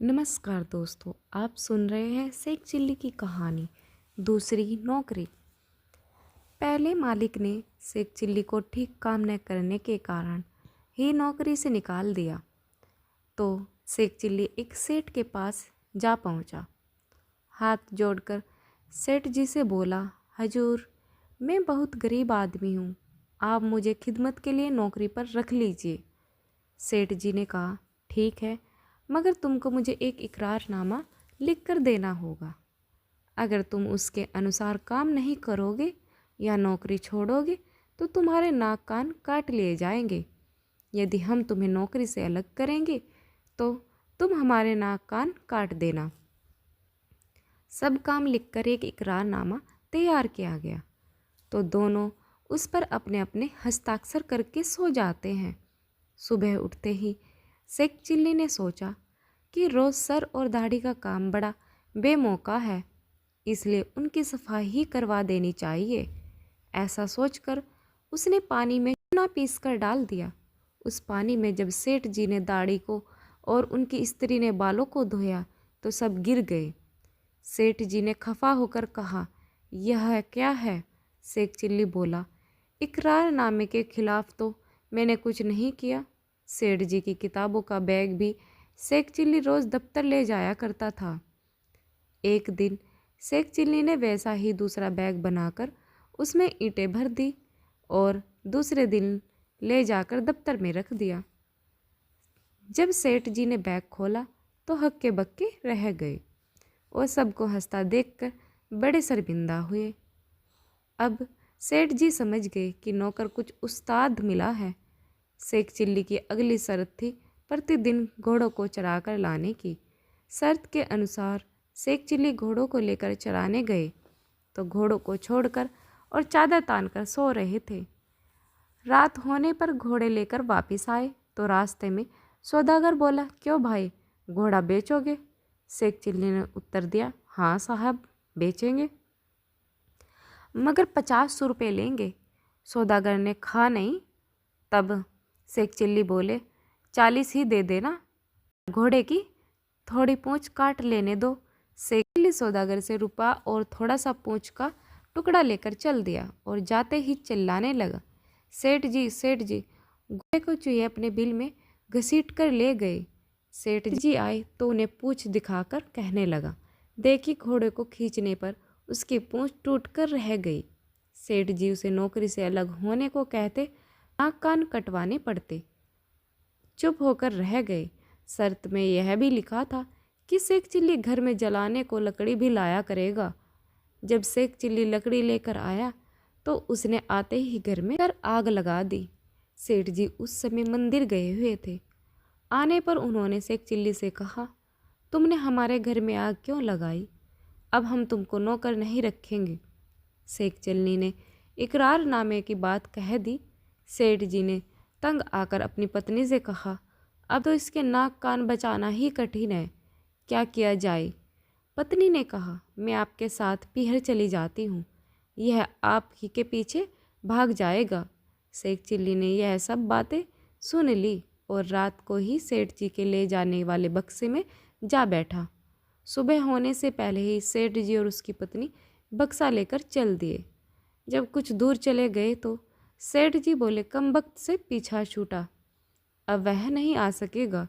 नमस्कार दोस्तों, आप सुन रहे हैं शेख चिल्ली की कहानी दूसरी नौकरी। पहले मालिक ने शेख चिल्ली को ठीक काम न करने के कारण ही नौकरी से निकाल दिया। तो शेख चिल्ली एक सेठ के पास जा पहुंचा। हाथ जोड़कर सेठ जी से बोला, हजूर, मैं बहुत गरीब आदमी हूँ, आप मुझे खिदमत के लिए नौकरी पर रख लीजिए। सेठ जी ने कहा, ठीक है, मगर तुमको मुझे एक इकरारनामा लिख कर देना होगा। अगर तुम उसके अनुसार काम नहीं करोगे या नौकरी छोड़ोगे तो तुम्हारे नाक कान काट लिए जाएंगे। यदि हम तुम्हें नौकरी से अलग करेंगे तो तुम हमारे नाक कान काट देना। सब काम लिखकर एक इकरारनामा तैयार किया गया। तो दोनों उस पर अपने अपने हस्ताक्षर करके सो जाते हैं। सुबह उठते ही शेख चिल्ली ने सोचा कि रोज़ सर और दाढ़ी का काम बड़ा बेमौका है, इसलिए उनकी सफाई ही करवा देनी चाहिए। ऐसा सोचकर उसने पानी में चूना पीस कर डाल दिया। उस पानी में जब सेठ जी ने दाढ़ी को और उनकी स्त्री ने बालों को धोया तो सब गिर गए। सेठ जी ने खफा होकर कहा, यह क्या है? शेख चिल्ली बोला, इकरारनामे के खिलाफ तो मैंने कुछ नहीं किया। सेठ जी की किताबों का बैग भी शेख चिल्ली रोज़ दफ्तर ले जाया करता था। एक दिन शेख चिल्ली ने वैसा ही दूसरा बैग बनाकर उसमें ईंटें भर दी और दूसरे दिन ले जाकर दफ्तर में रख दिया। जब सेठ जी ने बैग खोला तो हक्के बक्के रह गए और सबको हंसता देखकर बड़े शर्मिंदा हुए। अब सेठ जी समझ गए कि नौकर कुछ उस्ताद मिला है। शेख चिल्ली की अगली शर्त थी प्रतिदिन घोड़ों को चराकर लाने की। शर्त के अनुसार शेख चिल्ली घोड़ों को लेकर चराने गए तो घोड़ों को छोड़कर और चादर तानकर सो रहे थे। रात होने पर घोड़े लेकर वापस आए तो रास्ते में सौदागर बोला, क्यों भाई, घोड़ा बेचोगे? शेख चिल्ली ने उत्तर दिया, हाँ साहब, बेचेंगे, मगर 50 रुपये लेंगे। सौदागर ने कहा, नहीं। तब शेख चिल्ली बोले, 40 ही दे देना, घोड़े की थोड़ी पूंछ काट लेने दो। शेख चिल्ली सौदागर से रुपया और थोड़ा सा पूंछ का टुकड़ा लेकर चल दिया और जाते ही चिल्लाने लगा, सेठ जी, सेठ जी। घोड़े को चूहे अपने बिल में घसीट कर ले गए। सेठ जी आए तो उन्हें पूंछ दिखाकर कहने लगा, देखी, घोड़े को खींचने पर उसकी पूंछ टूट कर रह गई। सेठ जी उसे नौकरी से अलग होने को कहते, नाक कान कटवाने पड़ते। चुप होकर रह गए। शर्त में यह भी लिखा था कि शेख चिल्ली घर में जलाने को लकड़ी भी लाया करेगा। जब शेख चिल्ली लकड़ी लेकर आया तो उसने आते ही घर में आग लगा दी। सेठ जी उस समय मंदिर गए हुए थे। आने पर उन्होंने शेख चिल्ली से कहा, तुमने हमारे घर में आग क्यों लगाई? अब हम तुमको नौकर नहीं रखेंगे। शेख चिल्ली ने इकरारनामे की बात कह दी। सेठ जी ने तंग आकर अपनी पत्नी से कहा, अब तो इसके नाक कान बचाना ही कठिन है, क्या किया जाए? पत्नी ने कहा, मैं आपके साथ पीहर चली जाती हूँ, यह आप ही के पीछे भाग जाएगा। शेख चिल्ली ने यह सब बातें सुन ली और रात को ही सेठ जी के ले जाने वाले बक्से में जा बैठा। सुबह होने से पहले ही सेठ जी और उसकी पत्नी बक्सा लेकर चल दिए। जब कुछ दूर चले गए तो सेठ जी बोले, कम वक्त से पीछा छूटा, अब वह नहीं आ सकेगा।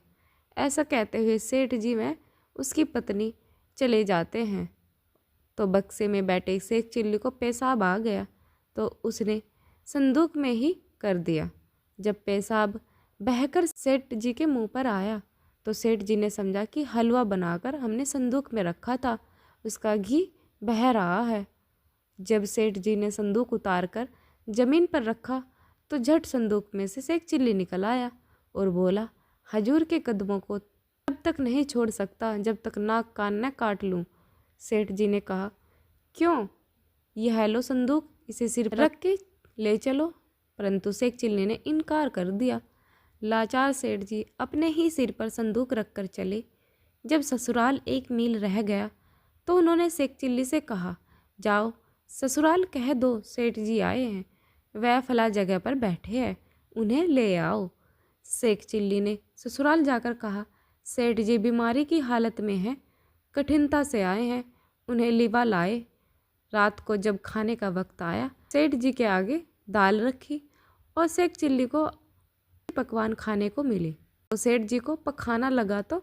ऐसा कहते हुए सेठ जी व उसकी पत्नी चले जाते हैं। तो बक्से में बैठे शेख चिल्ली को पेशाब आ गया तो उसने संदूक में ही कर दिया। जब पेशाब बहकर सेठ जी के मुंह पर आया तो सेठ जी ने समझा कि हलवा बनाकर हमने संदूक में रखा था, उसका घी बह रहा है। जब सेठ जी ने संदूक उतार कर जमीन पर रखा तो झट संदूक में से शेख चिल्ली निकल आया और बोला, हजूर के कदमों को तब तक नहीं छोड़ सकता जब तक नाक कान न काट लूं। सेठ जी ने कहा, क्यों? यह लो संदूक, इसे सिर पर रख के ले चलो। परंतु शेख चिल्ली ने इनकार कर दिया। लाचार सेठ जी अपने ही सिर पर संदूक रखकर चले। जब ससुराल 1 मील रह गया तो उन्होंने शेख चिल्ली से कहा, जाओ ससुराल कह दो सेठ जी आए हैं, वह फला जगह पर बैठे हैं, उन्हें ले आओ। शेख चिल्ली ने ससुराल जाकर कहा, सेठ जी बीमारी की हालत में हैं, कठिनता से आए हैं, उन्हें लिवा लाए। रात को जब खाने का वक्त आया, सेठ जी के आगे दाल रखी और सेक चिल्ली को पकवान खाने को मिली। तो सेठ जी को पखाना लगा तो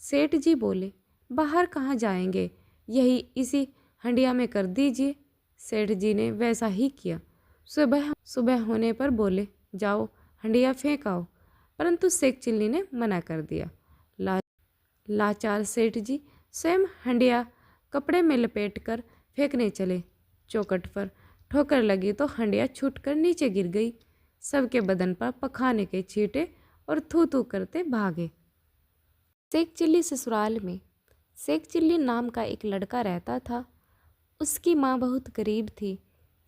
सेठ जी बोले, बाहर कहाँ जाएंगे, यही इसी हंडिया में कर दीजिए। सेठ जी ने वैसा ही किया। सुबह सुबह होने पर बोले, जाओ हंडिया फेंक आओ, परंतु सेक चिल्ली ने मना कर दिया। लाचार सेठ जी स्वयं हंडिया कपड़े में लपेटकर फेंकने चले। चौखट पर ठोकर लगी तो हंडिया छूटकर नीचे गिर गई। सबके बदन पर पखाने के छींटे और थू थू करते भागे। सेक चिल्ली ससुराल में सेक चिल्ली नाम का एक लड़का रहता था। उसकी माँ बहुत गरीब थी।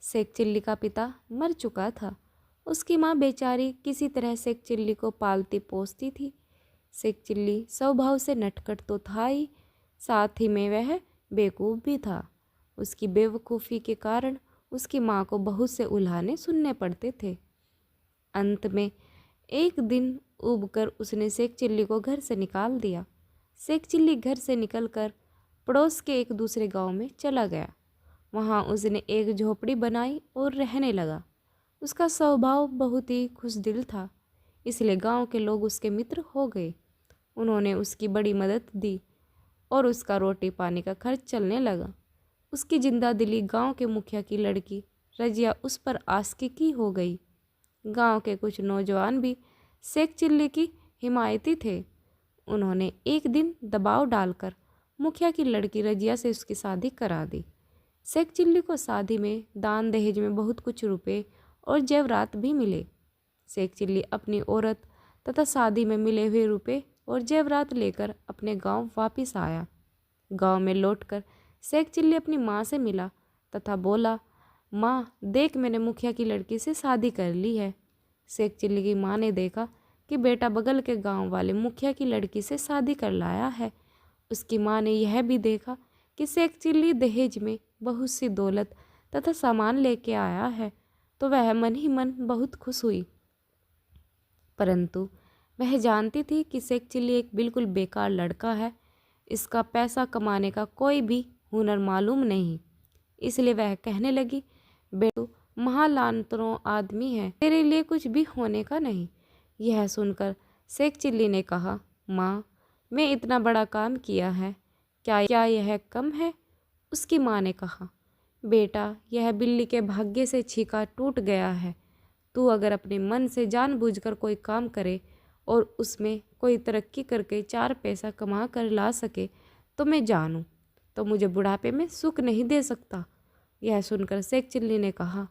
सेक चिल्ली का पिता मर चुका था। उसकी माँ बेचारी किसी तरह सेक चिल्ली को पालती पोसती थी। सेक चिल्ली स्वभाव से नटखट तो था ही, साथ ही में वह बेवकूफ़ भी था। उसकी बेवकूफ़ी के कारण उसकी माँ को बहुत से उल्हाने सुनने पड़ते थे। अंत में एक दिन ऊबकर उसने सेक चिल्ली को घर से निकाल दिया। सेक चिल्ली घर से निकलकर पड़ोस के एक दूसरे गांव में चला गया। वहां उसने एक झोपड़ी बनाई और रहने लगा। उसका स्वभाव बहुत ही खुशदिल था, इसलिए गांव के लोग उसके मित्र हो गए। उन्होंने उसकी बड़ी मदद दी और उसका रोटी पानी का खर्च चलने लगा। उसकी जिंदा दिली गाँव के मुखिया की लड़की रजिया उस पर आशिकी हो गई। गांव के कुछ नौजवान भी सेक चिल्ली की हिमायती थे। उन्होंने एक दिन दबाव डालकर मुखिया की लड़की रजिया से उसकी शादी करा दी। सेक चिल्ली को शादी में दान दहेज में बहुत कुछ रुपए और जेवरात भी मिले। सेक चिल्ली अपनी औरत तथा शादी में मिले हुए रुपए और जेवरात लेकर अपने गांव वापस आया। गांव में लौटकर सेक चिल्ली अपनी माँ से मिला तथा बोला, माँ देख, मैंने मुखिया की लड़की से शादी कर ली है। सेक चिल्ली की माँ ने देखा कि बेटा बगल के गांव वाले मुखिया की लड़की से शादी कर लाया है। उसकी माँ ने यह भी देखा कि सेक चिल्ली दहेज में बहुत सी दौलत तथा सामान लेके आया है, तो वह मन ही मन बहुत खुश हुई। परंतु वह जानती थी कि सेक चिल्ली एक बिल्कुल बेकार लड़का है। इसका पैसा कमाने का कोई भी हुनर मालूम नहीं। इसलिए वह कहने लगी, बेटू महालानतरों आदमी है, तेरे लिए कुछ भी होने का नहीं। यह सुनकर सेक चिल्ली ने कहा, माँ मैं इतना बड़ा काम किया है, क्या यह कम है? उसकी माँ ने कहा, बेटा यह बिल्ली के भाग्य से छीका टूट गया है। तू अगर अपने मन से जानबूझकर कोई काम करे और उसमें कोई तरक्की करके 4 पैसा कमा कर ला सके तो मैं जानूं तो मुझे बुढ़ापे में सुख नहीं दे सकता। यह सुनकर सेक चिल्ली ने कहा,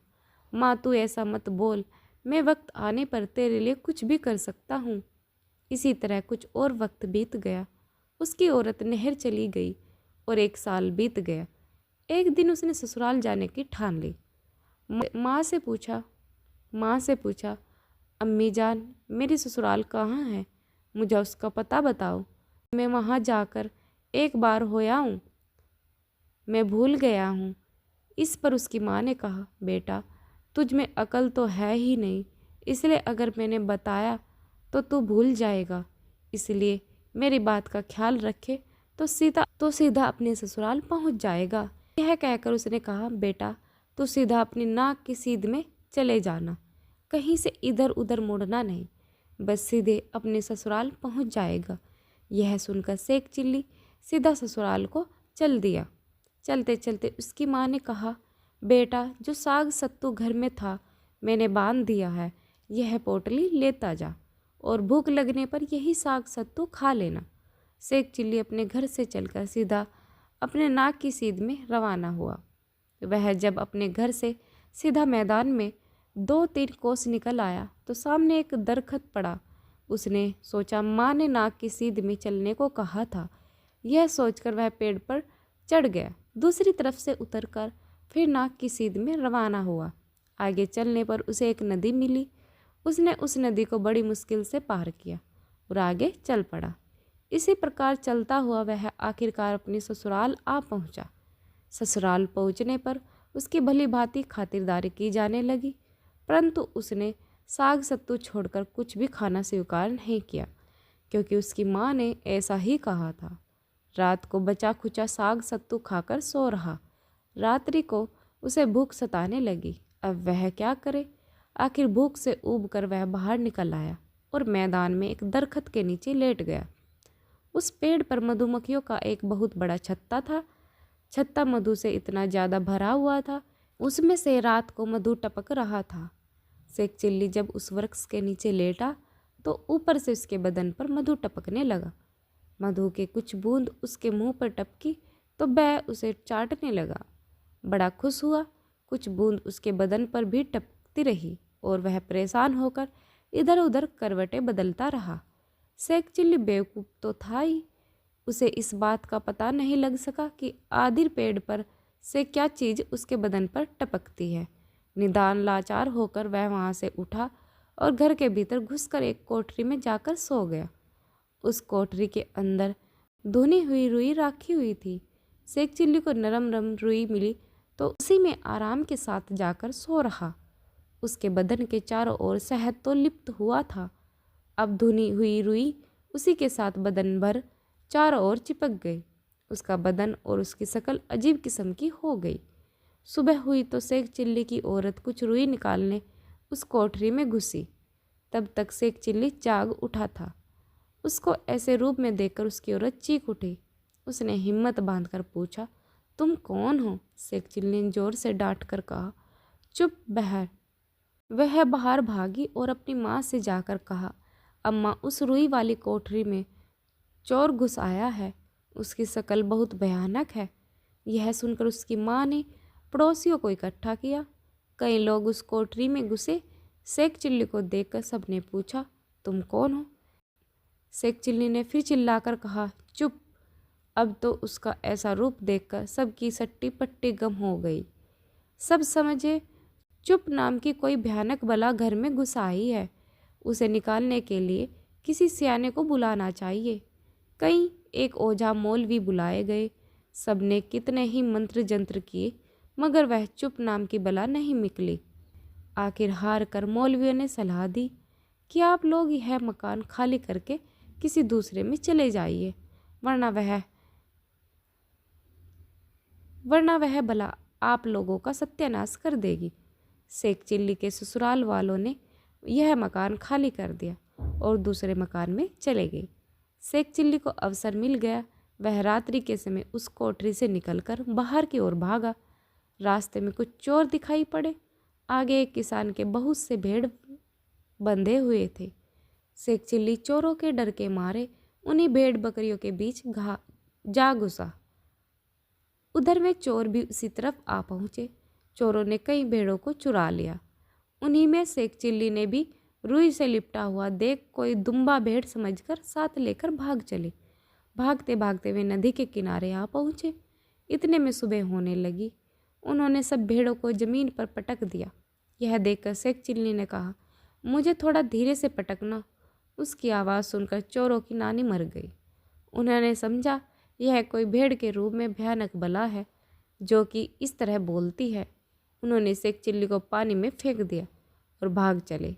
माँ तू ऐसा मत बोल, मैं वक्त आने पर तेरे लिए कुछ भी कर सकता हूँ। इसी तरह कुछ और वक्त बीत गया। उसकी औरत नहर चली गई और 1 साल बीत गया। एक दिन उसने ससुराल जाने की ठान ली। माँ से पूछा, अम्मी जान मेरी ससुराल कहाँ है, मुझे उसका पता बताओ। मैं वहाँ जाकर 1 बार होया हूँ, मैं भूल गया हूँ। इस पर उसकी माँ ने कहा, बेटा तुझ में अकल तो है ही नहीं, इसलिए अगर मैंने बताया तो तू भूल जाएगा। इसलिए मेरी बात का ख्याल रखे तो सीधा अपने ससुराल पहुँच जाएगा। यह कहकर उसने कहा, बेटा तू सीधा अपनी नाक की सीध में चले जाना, कहीं से इधर उधर मुड़ना नहीं, बस सीधे अपने ससुराल पहुँच जाएगा। यह सुनकर सेक चिल्ली सीधा ससुराल को चल दिया। चलते चलते उसकी माँ ने कहा, बेटा जो साग सत्तू घर में था मैंने बांध दिया है, यह पोटली लेता जा और भूख लगने पर यही साग सत्तू खा लेना। सेक चिल्ली अपने घर से चलकर सीधा अपने नाक की सीध में रवाना हुआ। वह जब अपने घर से सीधा मैदान में 2-3 कोस निकल आया तो सामने एक दरख्त पड़ा। उसने सोचा माँ ने नाक की सीध में चलने को कहा था। यह सोचकर वह पेड़ पर चढ़ गया। दूसरी तरफ से उतरकर फिर नाक की सीध में रवाना हुआ। आगे चलने पर उसे एक नदी मिली। उसने उस नदी को बड़ी मुश्किल से पार किया और आगे चल पड़ा। इसी प्रकार चलता हुआ वह आखिरकार अपने ससुराल आ पहुंचा। ससुराल पहुंचने पर उसकी भली भांति खातिरदारी की जाने लगी, परंतु उसने साग सत्तू छोड़कर कुछ भी खाना स्वीकार नहीं किया। क्योंकि उसकी माँ ने ऐसा ही कहा था। रात को बचा खुचा साग सत्तू खाकर सो रहा। रात्रि को उसे भूख सताने लगी। अब वह क्या करे। आखिर भूख से ऊब कर वह बाहर निकल आया और मैदान में एक दरख्त के नीचे लेट गया। उस पेड़ पर मधुमक्खियों का एक बहुत बड़ा छत्ता था। छत्ता मधु से इतना ज़्यादा भरा हुआ था, उसमें से रात को मधु टपक रहा था। शेख चिल्ली जब उस वृक्ष के नीचे लेटा तो ऊपर से उसके बदन पर मधु टपकने लगा। मधु के कुछ बूंद उसके मुंह पर टपकी तो वह उसे चाटने लगा। बड़ा खुश हुआ। कुछ बूंद उसके बदन पर भी टपकती रही और वह परेशान होकर इधर उधर करवटें बदलता रहा। शेख चिल्ली बेवकूफ़ तो था ही। उसे इस बात का पता नहीं लग सका कि आदिर पेड़ पर से क्या चीज़ उसके बदन पर टपकती है। निदान लाचार होकर वह वहाँ से उठा और घर के भीतर घुसकर एक कोठरी में जाकर सो गया। उस कोठरी के अंदर धुनी हुई रुई राखी हुई थी। शेख चिल्ली को नरम नरम रुई मिली तो उसी में आराम के साथ जाकर सो रहा। उसके बदन के चारों ओर शहद तो लिप्त हुआ था। अब धुनी हुई रुई उसी के साथ बदन भर चारों ओर चिपक गई। उसका बदन और उसकी शक्ल अजीब किस्म की हो गई। सुबह हुई तो शेख चिल्ली की औरत कुछ रुई निकालने उस कोठरी में घुसी। तब तक शेख चिल्ली जाग उठा था। उसको ऐसे रूप में देखकर उसकी औरत चीख उठी। उसने हिम्मत बांधकर पूछा, तुम कौन हो? शेख चिल्ली ने जोर से डांट कर कहा, चुप बहर। वह बाहर भागी और अपनी माँ से जाकर कहा, अम्मा, उस रुई वाली कोठरी में चोर घुस आया है। उसकी शक्ल बहुत भयानक है। यह सुनकर उसकी माँ ने पड़ोसियों को इकट्ठा किया। कई लोग उस कोठरी में घुसे। शेख चिल्ली को देखकर सबने पूछा, तुम कौन हो? शेख चिल्ली ने फिर चिल्लाकर कहा, चुप। अब तो उसका ऐसा रूप देखकर सबकी सट्टी पट्टी गम हो गई। सब समझे चुप नाम की कोई भयानक बला घर में घुस आई है। उसे निकालने के लिए किसी सियाने को बुलाना चाहिए। कई एक ओझा मौलवी बुलाए गए। सबने कितने ही मंत्र जंत्र किए मगर वह चुप नाम की बला नहीं निकली। आखिर हार कर मौलवियों ने सलाह दी कि आप लोग यह मकान खाली करके किसी दूसरे में चले जाइए, वरना वह बला आप लोगों का सत्यानाश कर देगी। शेख चिल्ली के ससुराल वालों ने यह मकान खाली कर दिया और दूसरे मकान में चले गए। शेख चिल्ली को अवसर मिल गया। वह रात्रि के समय उस कोठरी से निकलकर बाहर की ओर भागा। रास्ते में कुछ चोर दिखाई पड़े। आगे एक किसान के बहुत से भेड़ बंधे हुए थे। शेख चिल्ली चोरों के डर के मारे उन्हीं भेड़ बकरियों के बीच जा घुसा। उधर में चोर भी उसी तरफ आ पहुँचे। चोरों ने कई भेड़ों को चुरा लिया। उन्हीं में शेख चिल्ली ने भी रुई से लिपटा हुआ देख कोई दुम्बा भेड़ समझकर साथ लेकर भाग चले। भागते भागते वे नदी के किनारे आ पहुँचे। इतने में सुबह होने लगी। उन्होंने सब भेड़ों को जमीन पर पटक दिया। यह देखकर शेख चिल्ली ने कहा, मुझे थोड़ा धीरे से पटकना। उसकी आवाज़ सुनकर चोरों की नानी मर गई। उन्होंने समझा यह कोई भेड़ के रूप में भयानक बला है जो कि इस तरह बोलती है। उन्होंने शेख चिल्ली को पानी में फेंक दिया और भाग चले।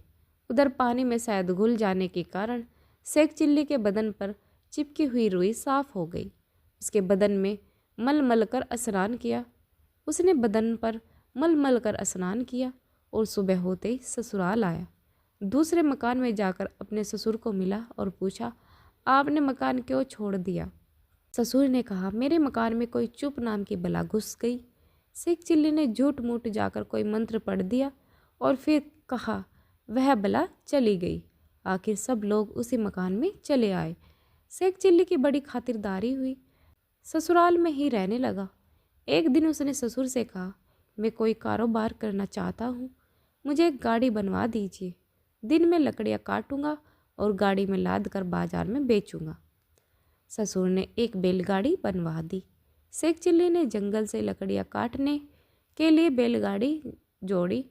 उधर पानी में शायद घुल जाने के कारण शेख चिल्ली के बदन पर चिपकी हुई रुई साफ हो गई। उसके बदन में मल मल कर स्नान किया। उसने बदन पर मल मल कर स्नान किया और सुबह होते ही ससुराल आया। दूसरे मकान में जाकर अपने ससुर को मिला और पूछा, आपने मकान क्यों छोड़ दिया? ससुर ने कहा, मेरे मकान में कोई चुप नाम की बला घुस गई। शेख चिल्ली ने झूठ मूठ जाकर कोई मंत्र पढ़ दिया और फिर कहा, वह बला चली गई। आखिर सब लोग उसी मकान में चले आए। शेख चिल्ली की बड़ी खातिरदारी हुई। ससुराल में ही रहने लगा। एक दिन उसने ससुर से कहा, मैं कोई कारोबार करना चाहता हूँ, मुझे एक गाड़ी बनवा दीजिए। दिन में लकड़ियाँ काटूंगा और गाड़ी में लाद कर बाजार में बेचूंगा। ससुर ने एक बैलगाड़ी बनवा दी। शेख चिल्ली ने जंगल से लकड़ियाँ काटने के लिए बैलगाड़ी जोड़ी।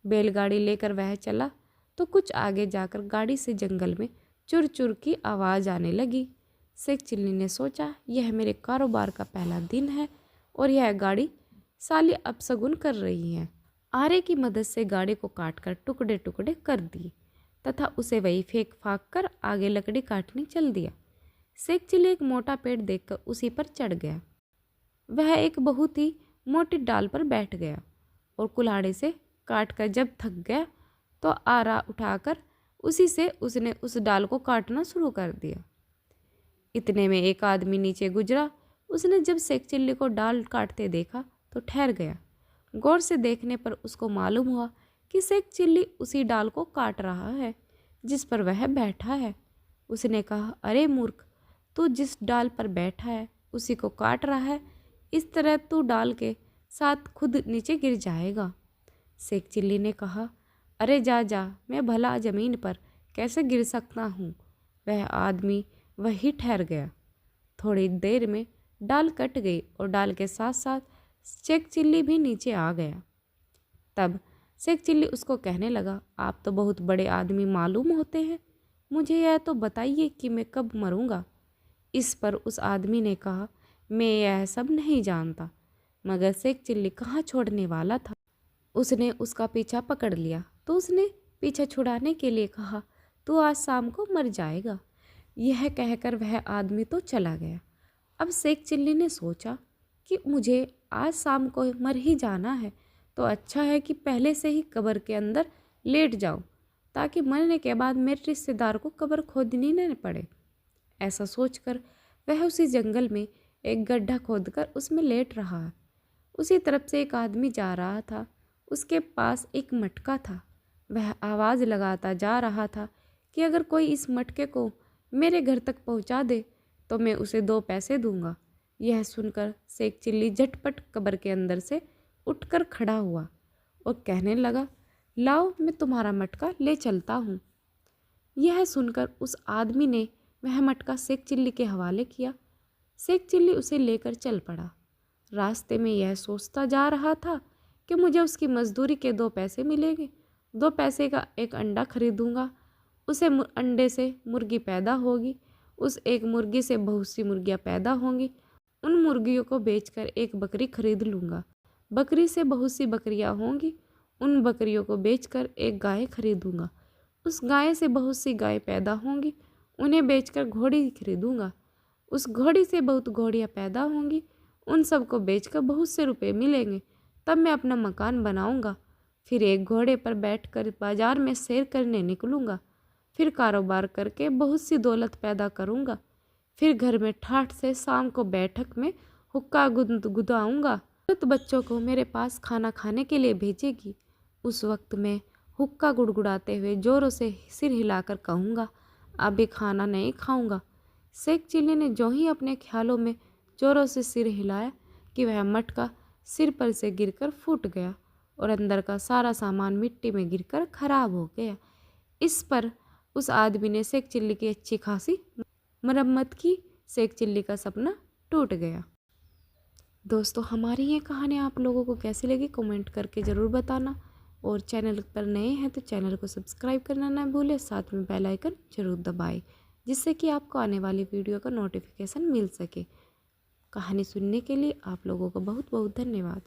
बैलगाड़ी लेकर वह चला तो कुछ आगे जाकर गाड़ी से जंगल में चुर चुर की आवाज़ आने लगी। शेख चिल्ली ने सोचा, यह मेरे कारोबार का पहला दिन है और यह गाड़ी साली अपशगुन कर रही है। आरे की मदद से गाड़ी को काटकर टुकड़े टुकड़े कर दिए। तथा उसे वही फेंक फाक कर आगे लकड़ी काटने चल दिया। शेख चिल्ली एक मोटा पेड़ देखकर उसी पर चढ़ गया। वह एक बहुत ही मोटी डाल पर बैठ गया और कुल्हाड़ी से काट कर जब थक गया तो आरा उठाकर उसी से उसने उस डाल को काटना शुरू कर दिया। इतने में एक आदमी नीचे गुजरा। उसने जब शेख चिल्ली को डाल काटते देखा तो ठहर गया। गौर से देखने पर उसको मालूम हुआ कि शेख चिल्ली उसी डाल को काट रहा है जिस पर वह बैठा है। उसने कहा, अरे मूर्ख, तू जिस डाल पर बैठा है उसी को काट रहा है। इस तरह तू डाल के साथ खुद नीचे गिर जाएगा। शेख चिल्ली ने कहा, अरे जा जा, मैं भला ज़मीन पर कैसे गिर सकता हूँ। वह आदमी वहीं ठहर गया। थोड़ी देर में डाल कट गई और डाल के साथ साथ शेख चिल्ली भी नीचे आ गया। तब शेख चिल्ली उसको कहने लगा, आप तो बहुत बड़े आदमी मालूम होते हैं, मुझे यह तो बताइए कि मैं कब मरूंगा। इस पर उस आदमी ने कहा, मैं यह सब नहीं जानता। मगर शेख चिल्ली कहाँ छोड़ने वाला था। उसने उसका पीछा पकड़ लिया तो उसने पीछा छुड़ाने के लिए कहा, तू आज शाम को मर जाएगा। यह कहकर वह आदमी तो चला गया। अब शेख चिल्ली ने सोचा कि मुझे आज शाम को मर ही जाना है तो अच्छा है कि पहले से ही कब्र के अंदर लेट जाऊं ताकि मरने के बाद मेरे रिश्तेदार को कब्र खोदनी न पड़े। ऐसा सोचकर वह उसी जंगल में एक गड्ढा खोदकर उसमें लेट रहा। उसी तरफ से एक आदमी जा रहा था। उसके पास एक मटका था। वह आवाज़ लगाता जा रहा था कि अगर कोई इस मटके को मेरे घर तक पहुंचा दे तो मैं उसे 2 पैसे दूंगा। यह सुनकर शेख चिल्ली झटपट कब्र के अंदर से उठकर खड़ा हुआ और कहने लगा, लाओ मैं तुम्हारा मटका ले चलता हूँ। यह सुनकर उस आदमी ने वह मटका शेख चिल्ली के हवाले किया। शेख चिल्ली उसे लेकर चल पड़ा। रास्ते में यह सोचता जा रहा था कि मुझे उसकी मजदूरी के 2 पैसे मिलेंगे। 2 पैसे का एक अंडा खरीदूंगा। उसे अंडे से मुर्गी पैदा होगी। उस एक मुर्गी से बहुत सी मुर्गियाँ पैदा होंगी। उन मुर्गियों को बेचकर एक बकरी खरीद लूँगा। बकरी से बहुत सी बकरियाँ होंगी। उन बकरियों को बेचकर एक गाय खरीदूँगा। उस गाय से बहुत सी गाय पैदा होंगी। उन्हें बेचकर घोड़ी खरीदूँगा। उस घोड़ी से बहुत घोड़ियाँ पैदा होंगी। उन सब को बेचकर बहुत से रुपए मिलेंगे। तब मैं अपना मकान बनाऊँगा। फिर एक घोड़े पर बैठकर बाजार में सैर करने निकलूँगा। फिर कारोबार करके बहुत सी दौलत पैदा करूँगा। फिर घर में ठाठ से शाम को बैठक में हुक्का गुदगुदाऊँगा। औरत बच्चों को मेरे पास खाना खाने के लिए भेजेगी। उस वक्त मैं हुक्का गुड़गुड़ाते हुए जोरों से सिर हिलाकर कहूँगा, अभी खाना नहीं खाऊँगा। शेख चिल्ली ने जो ही अपने ख्यालों में जोरों से सिर हिलाया कि वह मटका सिर पर से गिरकर फूट गया और अंदर का सारा सामान मिट्टी में गिरकर खराब हो गया। इस पर उस आदमी ने शेख चिल्ली की अच्छी खासी मरम्मत की। शेख चिल्ली का सपना टूट गया। दोस्तों, हमारी ये कहानी आप लोगों को कैसी लगी कमेंट करके ज़रूर बताना। और चैनल पर नए हैं तो चैनल को सब्सक्राइब करना ना भूलें। साथ में बेल आइकन जरूर दबाएं जिससे कि आपको आने वाली वीडियो का नोटिफिकेशन मिल सके। कहानी सुनने के लिए आप लोगों को बहुत बहुत धन्यवाद।